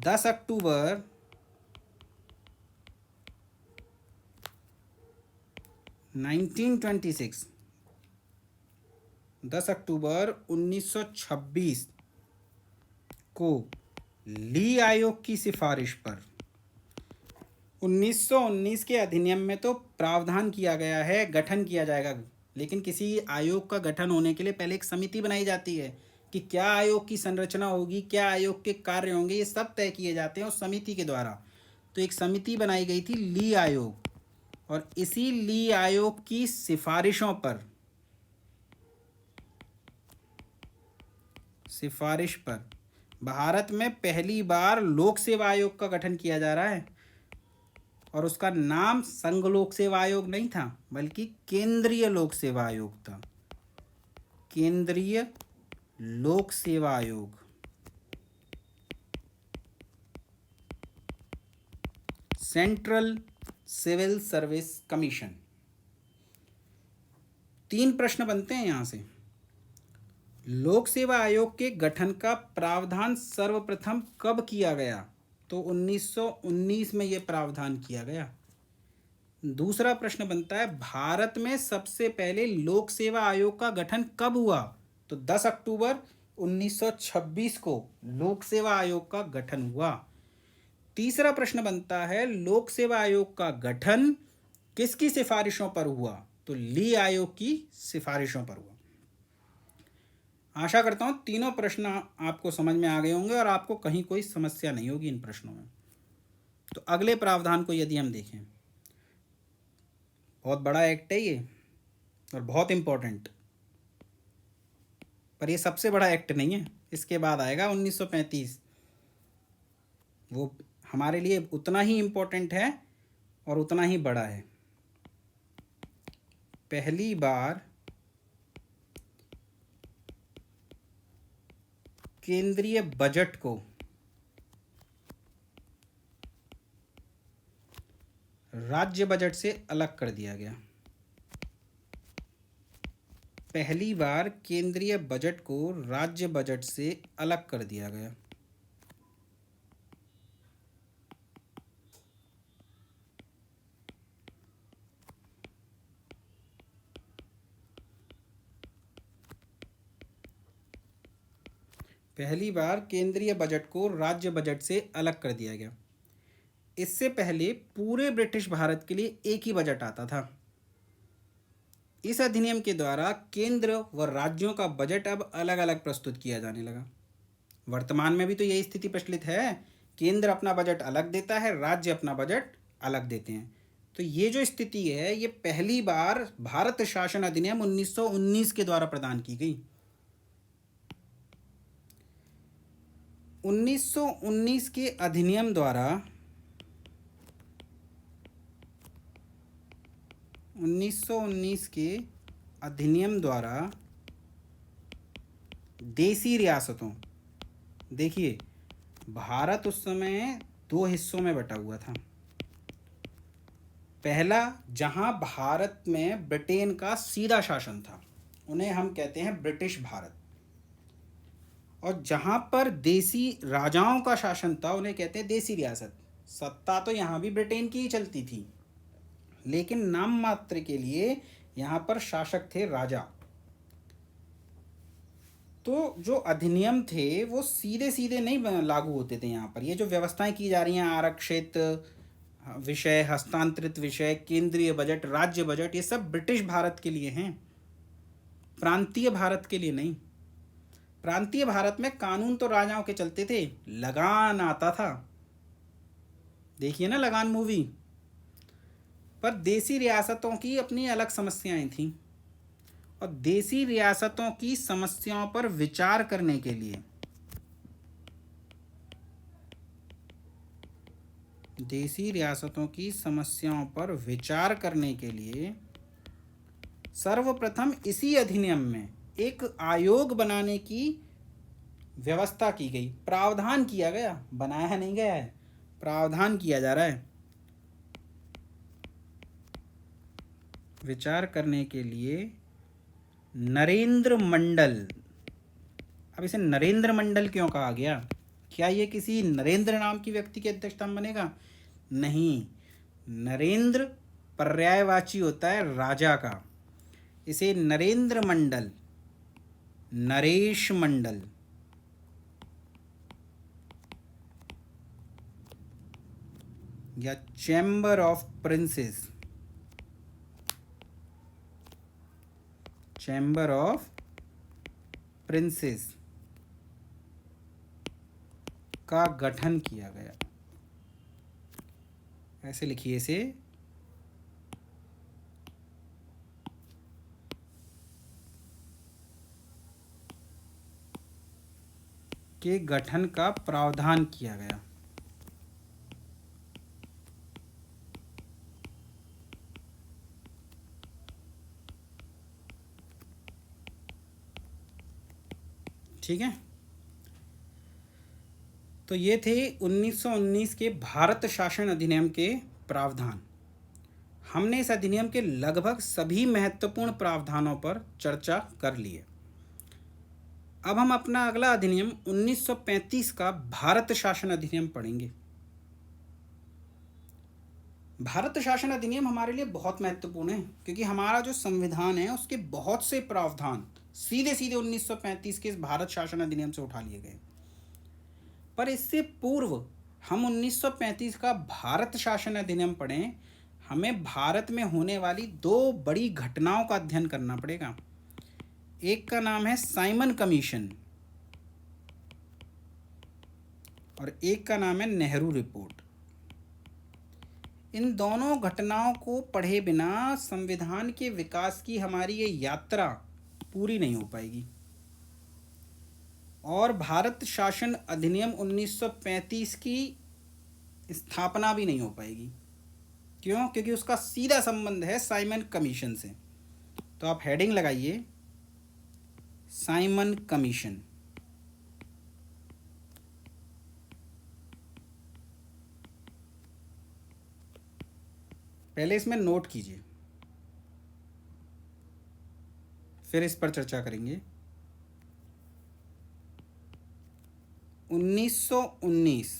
10 अक्टूबर 1926, 10 अक्टूबर 1926 को ली आयोग की सिफारिश पर 1919 के अधिनियम में तो प्रावधान किया गया है गठन किया जाएगा, लेकिन किसी आयोग का गठन होने के लिए पहले एक समिति बनाई जाती है कि क्या आयोग की संरचना होगी, क्या आयोग के कार्य होंगे, ये सब तय किए जाते हैं उस समिति के द्वारा। तो एक समिति बनाई गई थी ली आयोग, और इसी ली आयोग की सिफारिश पर भारत में पहली बार लोक सेवा आयोग का गठन किया जा रहा है। और उसका नाम संघ लोक सेवा आयोग नहीं था, बल्कि केंद्रीय लोक सेवा आयोग था। केंद्रीय लोक सेवा आयोग, सेंट्रल सिविल सर्विस कमीशन। 3 प्रश्न बनते हैं यहां से। लोक सेवा आयोग के गठन का प्रावधान सर्वप्रथम कब किया गया? तो 1919 में यह प्रावधान किया गया। दूसरा प्रश्न बनता है भारत में सबसे पहले लोक सेवा आयोग का गठन कब हुआ? तो 10 अक्टूबर 1926 को लोक सेवा आयोग का गठन हुआ। तीसरा प्रश्न बनता है लोक सेवा आयोग का गठन किसकी सिफारिशों पर हुआ? तो ली आयोग की सिफारिशों पर हुआ। आशा करता हूं तीनों प्रश्न आपको समझ में आ गए होंगे और आपको कहीं कोई समस्या नहीं होगी इन प्रश्नों में। तो अगले प्रावधान को यदि हम देखें, बहुत बड़ा एक्ट है ये और बहुत इंपॉर्टेंट, पर ये सबसे बड़ा एक्ट नहीं है। इसके बाद आएगा 1935, वो हमारे लिए उतना ही इंपॉर्टेंट है और उतना ही बड़ा है। पहली बार केंद्रीय बजट को राज्य बजट से अलग कर दिया गया। पहली बार केंद्रीय बजट को राज्य बजट से अलग कर दिया गया। पहली बार केंद्रीय बजट को राज्य बजट से अलग कर दिया गया। इससे पहले पूरे ब्रिटिश भारत के लिए एक ही बजट आता था। इस अधिनियम के द्वारा केंद्र व राज्यों का बजट अब अलग अलग प्रस्तुत किया जाने लगा। वर्तमान में भी तो यही स्थिति प्रचलित है, केंद्र अपना बजट अलग देता है, राज्य अपना बजट अलग देते हैं। तो ये जो स्थिति है ये पहली बार भारत शासन अधिनियम 1919 के द्वारा प्रदान की गई। 1919 के अधिनियम द्वारा 1919 के अधिनियम द्वारा देसी रियासतों, देखिए भारत उस समय 2 हिस्सों में बटा हुआ था। पहला, जहां भारत में ब्रिटेन का सीधा शासन था उन्हें हम कहते हैं ब्रिटिश भारत, और जहां पर देसी राजाओं का शासन था उन्हें कहते हैं देसी रियासत। सत्ता तो यहाँ भी ब्रिटेन की ही चलती थी, लेकिन नाम मात्र के लिए यहाँ पर शासक थे राजा। तो जो अधिनियम थे वो सीधे सीधे नहीं लागू होते थे यहाँ पर। ये जो व्यवस्थाएं की जा रही हैं, आरक्षित विषय, हस्तांतरित विषय, केंद्रीय बजट, राज्य बजट, ये सब ब्रिटिश भारत के लिए हैं, प्रांतीय भारत के लिए नहीं। प्रांतीय भारत में कानून तो राजाओं के चलते थे, लगान आता था, देखिए ना लगान मूवी। पर देसी रियासतों की अपनी अलग समस्याएं थीं, और देसी रियासतों की समस्याओं पर विचार करने के लिए, देसी रियासतों की समस्याओं पर विचार करने के लिए सर्वप्रथम इसी अधिनियम में एक आयोग बनाने की व्यवस्था की गई, प्रावधान किया गया, बनाया नहीं गया है, प्रावधान किया जा रहा है। विचार करने के लिए नरेंद्र मंडल। अब इसे नरेंद्र मंडल क्यों कहा गया? क्या ये किसी नरेंद्र नाम की व्यक्ति की अध्यक्षता में बनेगा? नहीं, नरेंद्र पर्यायवाची होता है राजा का। इसे नरेंद्र मंडल, नरेश मंडल, या chamber of princess, chamber of princess का गठन किया गया। ऐसे लिखिए इसे, के गठन का प्रावधान किया गया। ठीक है, तो ये थे 1919 के भारत शासन अधिनियम के प्रावधान। हमने इस अधिनियम के लगभग सभी महत्वपूर्ण प्रावधानों पर चर्चा कर ली है। अब हम अपना अगला अधिनियम 1935 का भारत शासन अधिनियम पढ़ेंगे। भारत शासन अधिनियम हमारे लिए बहुत महत्वपूर्ण है, क्योंकि हमारा जो संविधान है उसके बहुत से प्रावधान सीधे सीधे 1935 के इस भारत शासन अधिनियम से उठा लिए गए। पर इससे पूर्व हम 1935 का भारत शासन अधिनियम पढ़ें, हमें भारत में होने वाली दो बड़ी घटनाओं का अध्ययन करना पड़ेगा। एक का नाम है साइमन कमीशन, और एक का नाम है नेहरू रिपोर्ट। इन दोनों घटनाओं को पढ़े बिना संविधान के विकास की हमारी ये यात्रा पूरी नहीं हो पाएगी, और भारत शासन अधिनियम 1935 की स्थापना भी नहीं हो पाएगी। क्यों? क्योंकि उसका सीधा संबंध है साइमन कमीशन से। तो आप हेडिंग लगाइए, साइमन कमीशन। पहले इसमें नोट कीजिए, फिर इस पर चर्चा करेंगे। 1919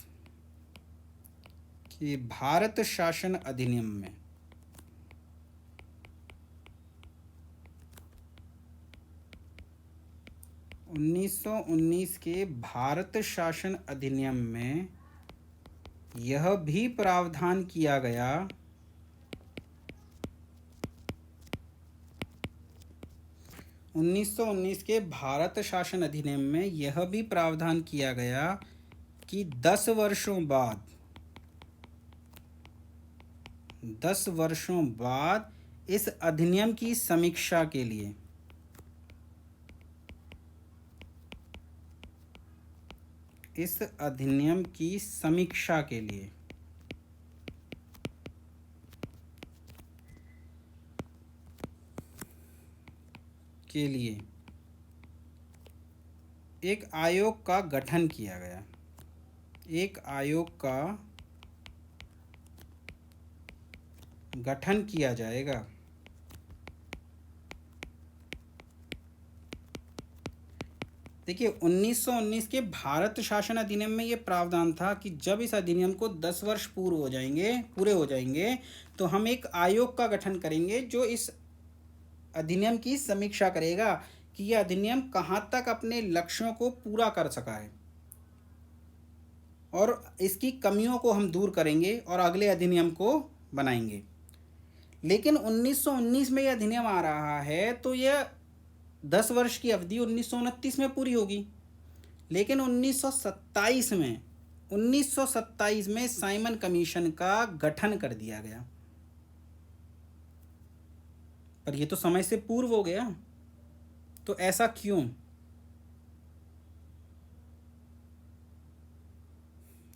के भारत शासन अधिनियम में 1919 के भारत शासन अधिनियम में यह भी प्रावधान किया गया 1919 के भारत शासन अधिनियम में यह भी प्रावधान किया गया कि 10 वर्षों बाद इस अधिनियम की समीक्षा के लिए एक आयोग का गठन किया गया। एक आयोग का गठन किया जाएगा। देखिए 1919 के भारत शासन अधिनियम में ये प्रावधान था कि जब इस अधिनियम को 10 वर्ष पूरे हो जाएंगे तो हम एक आयोग का गठन करेंगे जो इस अधिनियम की समीक्षा करेगा कि यह अधिनियम कहाँ तक अपने लक्ष्यों को पूरा कर सका है और इसकी कमियों को हम दूर करेंगे और अगले अधिनियम को बनाएंगे। लेकिन 1919 में यह अधिनियम आ रहा है तो यह 10 वर्ष की अवधि 1929 में पूरी होगी। लेकिन 1927 में साइमन कमीशन का गठन कर दिया गया। पर यह तो समय से पूर्व हो गया, तो ऐसा क्यों?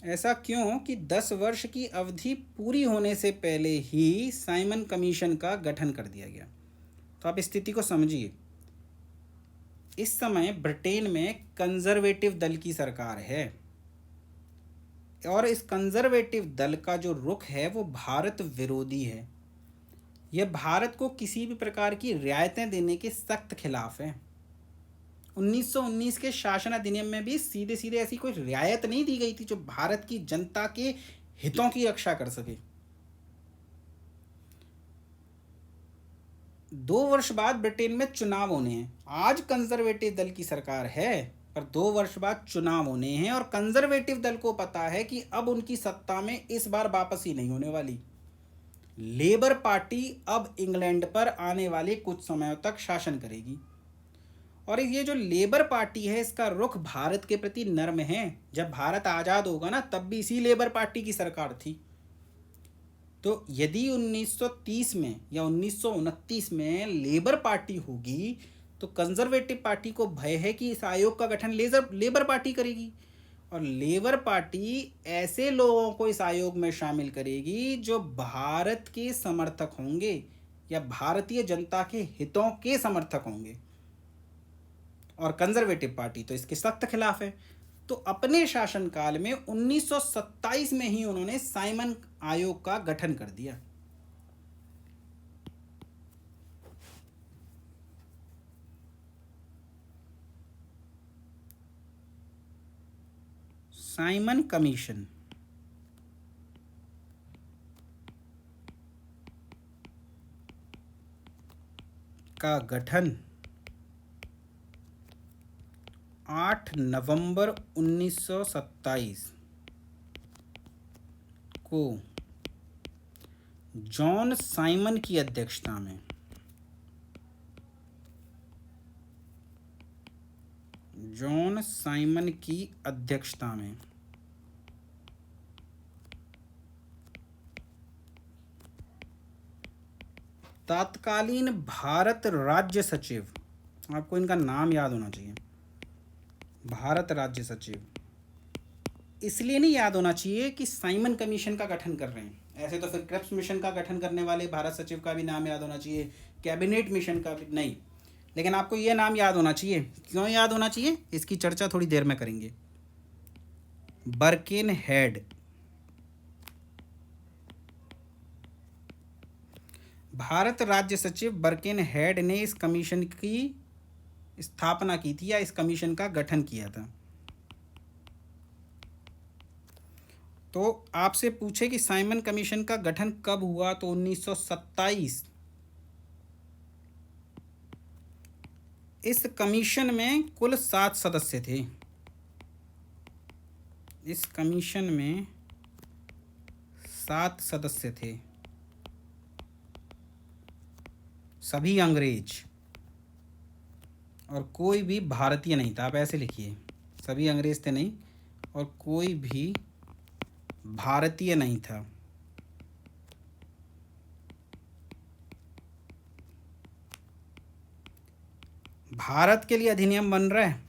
ऐसा क्यों कि 10 वर्ष की अवधि पूरी होने से पहले ही साइमन कमीशन का गठन कर दिया गया? तो आप स्थिति को समझिए। इस समय ब्रिटेन में कंजर्वेटिव दल की सरकार है और इस कंजर्वेटिव दल का जो रुख है वो भारत विरोधी है। यह भारत को किसी भी प्रकार की रियायतें देने के सख्त खिलाफ है। 1919 के शासन अधिनियम में भी सीधे सीधे ऐसी कोई रियायत नहीं दी गई थी जो भारत की जनता के हितों की रक्षा कर सके। 2 वर्ष बाद ब्रिटेन में चुनाव होने हैं। आज कंजर्वेटिव दल की सरकार है पर 2 वर्ष बाद चुनाव होने हैं और कंजर्वेटिव दल को पता है कि अब उनकी सत्ता में इस बार वापसी नहीं होने वाली। लेबर पार्टी अब इंग्लैंड पर आने वाले कुछ समय तक शासन करेगी और ये जो लेबर पार्टी है इसका रुख भारत के प्रति नर्म है। जब भारत आज़ाद होगा ना तब भी इसी लेबर पार्टी की सरकार थी। तो यदि 1930 में या 1929 में लेबर पार्टी होगी तो कंजर्वेटिव पार्टी को भय है कि इस आयोग का गठन लेबर पार्टी करेगी और लेबर पार्टी ऐसे लोगों को इस आयोग में शामिल करेगी जो भारत के समर्थक होंगे या भारतीय जनता के हितों के समर्थक होंगे और कंजर्वेटिव पार्टी तो इसके सख्त खिलाफ है। तो अपने शासनकाल में 1927 में ही उन्होंने साइमन आयोग का गठन कर दिया। साइमन कमीशन का गठन 8 नवंबर 1927 को जॉन साइमन की अध्यक्षता में तत्कालीन भारत राज्य सचिव, आपको इनका नाम याद होना चाहिए, भारत राज्य सचिव इसलिए नहीं याद होना चाहिए कि साइमन कमीशन का गठन कर रहे हैं, ऐसे तो फिर क्रिप्स मिशन का गठन करने वाले भारत सचिव का भी नाम याद होना चाहिए, कैबिनेट मिशन का भी नहीं, लेकिन आपको यह नाम याद होना चाहिए। क्यों याद होना चाहिए इसकी चर्चा थोड़ी देर में करेंगे। बर्केनहेड, भारत राज्य सचिव बर्केनहेड ने इस कमीशन की स्थापना की थी या इस कमीशन का गठन किया था। तो आपसे पूछे कि साइमन कमीशन का गठन कब हुआ तो 1927। इस कमीशन में कुल 7 सदस्य थे। इस कमीशन में 7 सदस्य थे, सभी अंग्रेज और कोई भी भारतीय नहीं था। आप ऐसे लिखिए, सभी अंग्रेज थे नहीं और कोई भी भारतीय नहीं था। भारत के लिए अधिनियम बन रहा है,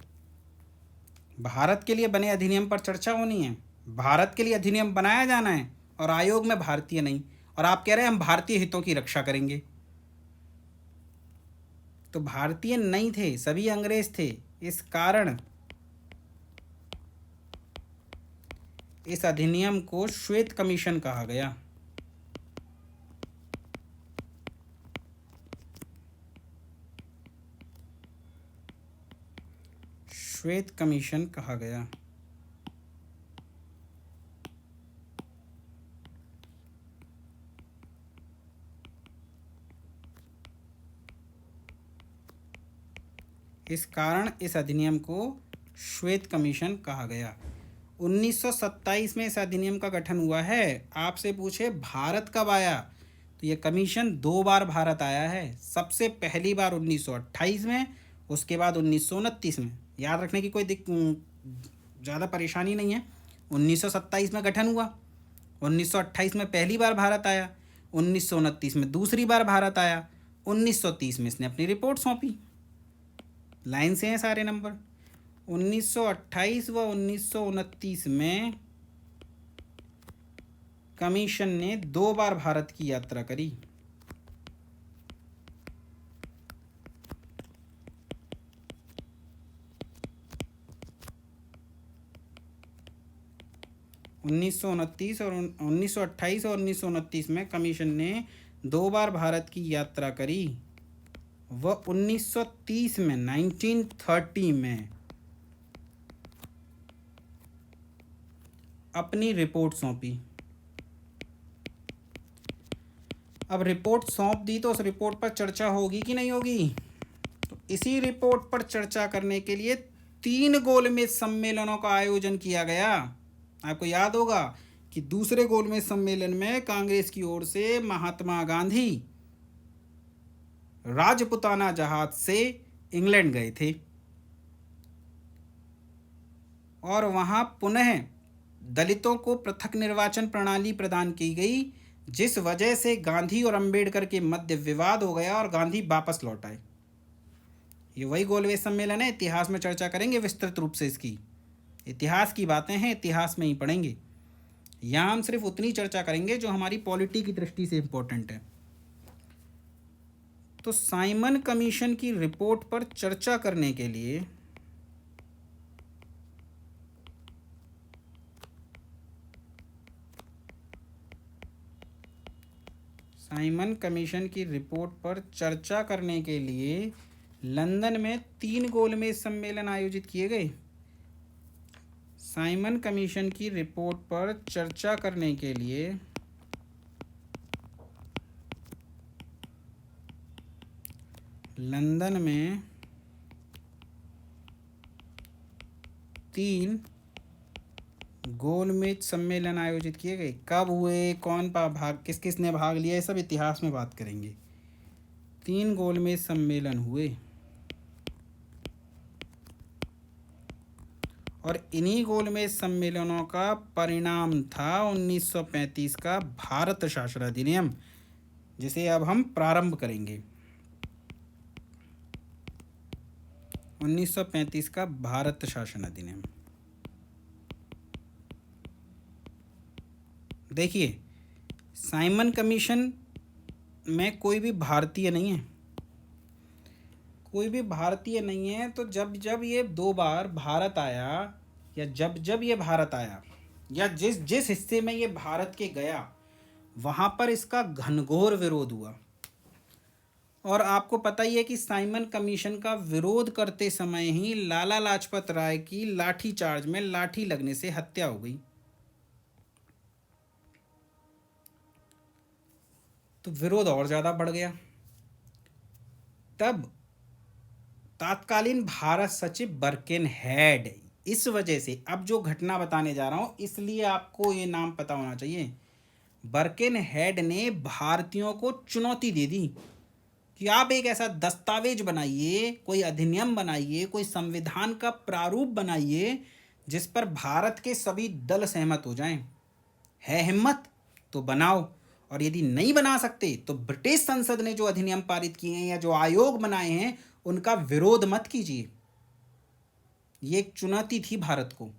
भारत के लिए बने अधिनियम पर चर्चा होनी है, भारत के लिए अधिनियम बनाया जाना है और आयोग में भारतीय नहीं, और आप कह रहे हैं हम भारतीय हितों की रक्षा करेंगे। तो भारतीय नहीं थे, सभी अंग्रेज थे। इस कारण इस अधिनियम को श्वेत कमीशन कहा गया। श्वेत कमीशन कहा गया। इस कारण इस अधिनियम को श्वेत कमीशन कहा गया। 1927 में इस अधिनियम का गठन हुआ है। आपसे पूछे भारत कब आया, तो ये कमीशन 2 बार भारत आया है। सबसे पहली बार 1928 में, उसके बाद 1929 में। याद रखने की कोई ज़्यादा परेशानी नहीं है। 1927 में गठन हुआ, 1928 में पहली बार भारत आया, 1929 में दूसरी बार भारत आया, 1930 में इसने अपनी रिपोर्ट सौंपी। लाइन से हैं सारे नंबर। 1928 व 1929 में कमीशन ने 2 बार भारत की यात्रा करी। उन्नीस और 1928 और 1929 में कमीशन ने 2 बार भारत की यात्रा करी। वह 1930 में 1930 में अपनी रिपोर्ट सौंपी। अब रिपोर्ट सौंप दी तो उस रिपोर्ट पर चर्चा होगी कि नहीं होगी? तो इसी रिपोर्ट पर चर्चा करने के लिए 3 गोलमेज सम्मेलनों का आयोजन किया गया। आपको याद होगा कि दूसरे गोलमेज सम्मेलन में कांग्रेस की ओर से महात्मा गांधी राजपुताना जहाज से इंग्लैंड गए थे और वहां पुनः दलितों को पृथक निर्वाचन प्रणाली प्रदान की गई, जिस वजह से गांधी और अंबेडकर के मध्य विवाद हो गया और गांधी वापस लौट आए। ये वही गोलमेज सम्मेलन है। इतिहास में चर्चा करेंगे विस्तृत रूप से इसकी। इतिहास की बातें हैं, इतिहास में ही पढ़ेंगे। यहाँ हम सिर्फ उतनी चर्चा करेंगे जो हमारी पॉलिटी की दृष्टि से इम्पोर्टेंट है। तो साइमन कमीशन की रिपोर्ट पर चर्चा करने के लिए लंदन में 3 गोलमेज सम्मेलन आयोजित किए गए। साइमन कमीशन की रिपोर्ट पर चर्चा करने के लिए लंदन में 3 गोलमेज सम्मेलन आयोजित किए गए। कब हुए, कौन किस किस ने भाग लिया, ये सब इतिहास में बात करेंगे। 3 गोलमेज सम्मेलन हुए और इन्हीं गोलमेज सम्मेलनों का परिणाम था 1935 का भारत शासन अधिनियम, जिसे अब हम प्रारंभ करेंगे। 1935 का भारत शासन अधिनियम। देखिए, साइमन कमीशन में कोई भी भारतीय नहीं है, तो जब जब ये 2 बार भारत आया, या जब जब ये भारत आया, या जिस जिस हिस्से में ये भारत के गया, वहाँ पर इसका घनघोर विरोध हुआ। और आपको पता ही है कि साइमन कमीशन का विरोध करते समय ही लाला लाजपत राय की लाठी चार्ज में लाठी लगने से हत्या हो गई। तो विरोध और ज़्यादा बढ़ गया। तब तत्कालीन भारत सचिव बर्किनहेड, इस वजह से अब जो घटना बताने जा रहा हूँ इसलिए आपको ये नाम पता होना चाहिए, बर्किनहेड ने भारतीयों को चुनौती दे दी कि आप एक ऐसा दस्तावेज बनाइए, कोई अधिनियम बनाइए, कोई संविधान का प्रारूप बनाइए जिस पर भारत के सभी दल सहमत हो जाएं। है हिम्मत तो बनाओ, और यदि नहीं बना सकते तो ब्रिटिश संसद ने जो अधिनियम पारित किए हैं या जो आयोग बनाए हैं उनका विरोध मत कीजिए। ये एक चुनौती थी भारत को।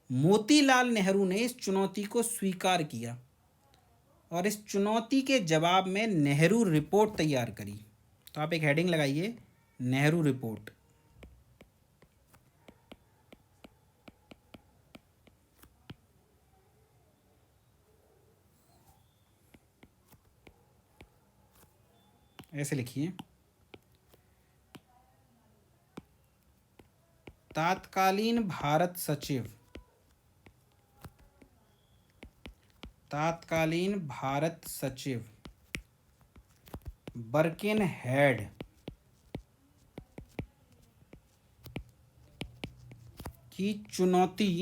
मोतीलाल नेहरू ने इस चुनौती को स्वीकार किया और इस चुनौती के जवाब में नेहरू रिपोर्ट तैयार करी। तो आप एक हेडिंग लगाइए, नेहरू रिपोर्ट। ऐसे लिखिए, तत्कालीन भारत सचिव, तत्कालीन भारत सचिव बर्किनहेड की चुनौती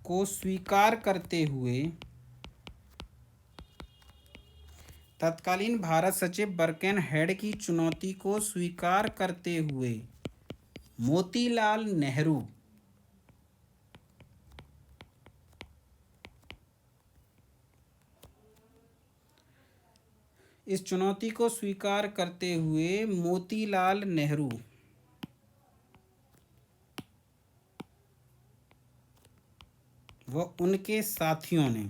को स्वीकार करते हुए, तत्कालीन भारत सचिव बर्किनहेड की चुनौती को स्वीकार करते हुए मोतीलाल नेहरू इस चुनौती को स्वीकार करते हुए मोतीलाल नेहरू व उनके साथियों ने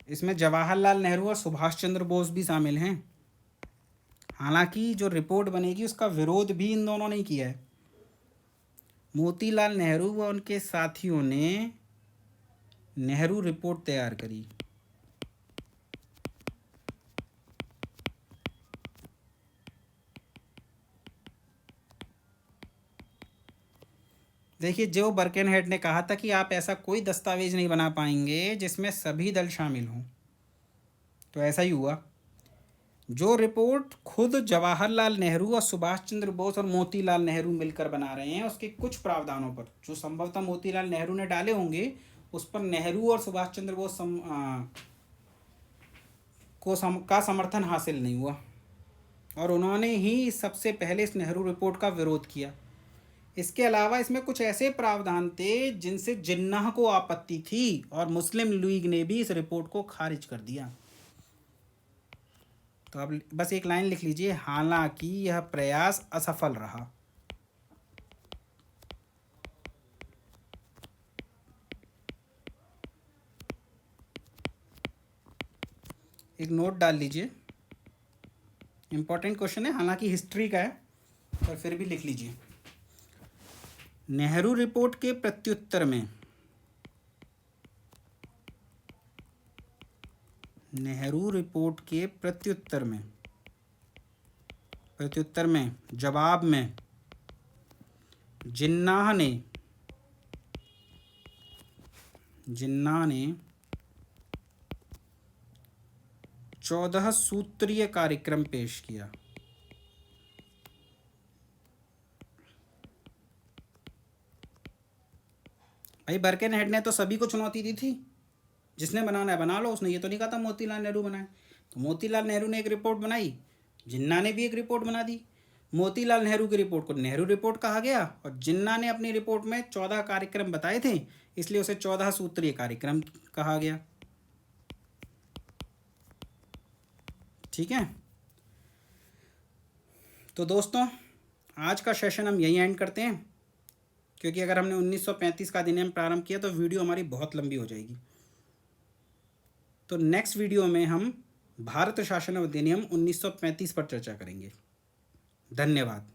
इसमें जवाहरलाल नेहरू और सुभाष चंद्र बोस भी शामिल हैं। हालांकि जो रिपोर्ट बनेगी उसका विरोध भी इन दोनों ने किया है। मोतीलाल नेहरू व उनके साथियों ने नेहरू रिपोर्ट तैयार करी। देखिए, जो बर्किनहेड ने कहा था कि आप ऐसा कोई दस्तावेज नहीं बना पाएंगे जिसमें सभी दल शामिल हों, तो ऐसा ही हुआ। जो रिपोर्ट खुद जवाहरलाल नेहरू और सुभाष चंद्र बोस और मोतीलाल नेहरू मिलकर बना रहे हैं, उसके कुछ प्रावधानों पर जो संभवतः मोतीलाल नेहरू ने डाले होंगे, उस पर नेहरू और सुभाष चंद्र बोस का समर्थन हासिल नहीं हुआ और उन्होंने ही सबसे पहले इस नेहरू रिपोर्ट का विरोध किया। इसके अलावा इसमें कुछ ऐसे प्रावधान थे जिनसे जिन्नाह को आपत्ति थी और मुस्लिम लीग ने भी इस रिपोर्ट को खारिज कर दिया। तो अब बस एक लाइन लिख लीजिए, हालांकि यह प्रयास असफल रहा। एक नोट डाल लीजिए, इंपॉर्टेंट क्वेश्चन है, हालांकि हिस्ट्री का है पर फिर भी लिख लीजिए। नेहरू रिपोर्ट के प्रत्युत्तर में, नेहरू रिपोर्ट के प्रत्युत्तर में जवाब में जिन्नाह ने 14 सूत्रीय कार्यक्रम पेश किया। भाई बर्किनहेड ने तो सभी को चुनौती दी थी, जिसने बनाना है बना लो। उसने ये तो नहीं कहा था मोतीलाल नेहरू बनाए। तो मोतीलाल नेहरू ने एक रिपोर्ट बनाई, जिन्ना ने भी एक रिपोर्ट बना दी। मोतीलाल नेहरू की रिपोर्ट को नेहरू रिपोर्ट कहा गया और जिन्ना ने अपनी रिपोर्ट में 14 कार्यक्रम बताए थे, इसलिए उसे 14 सूत्रीय कार्यक्रम कहा गया। ठीक है, तो दोस्तों आज का सेशन हम यहीं एंड करते हैं, क्योंकि अगर हमने 1935 का अधिनियम प्रारंभ किया तो वीडियो हमारी बहुत लंबी हो जाएगी। तो नेक्स्ट वीडियो में हम भारत शासन अधिनियम 1935 पर चर्चा करेंगे। धन्यवाद।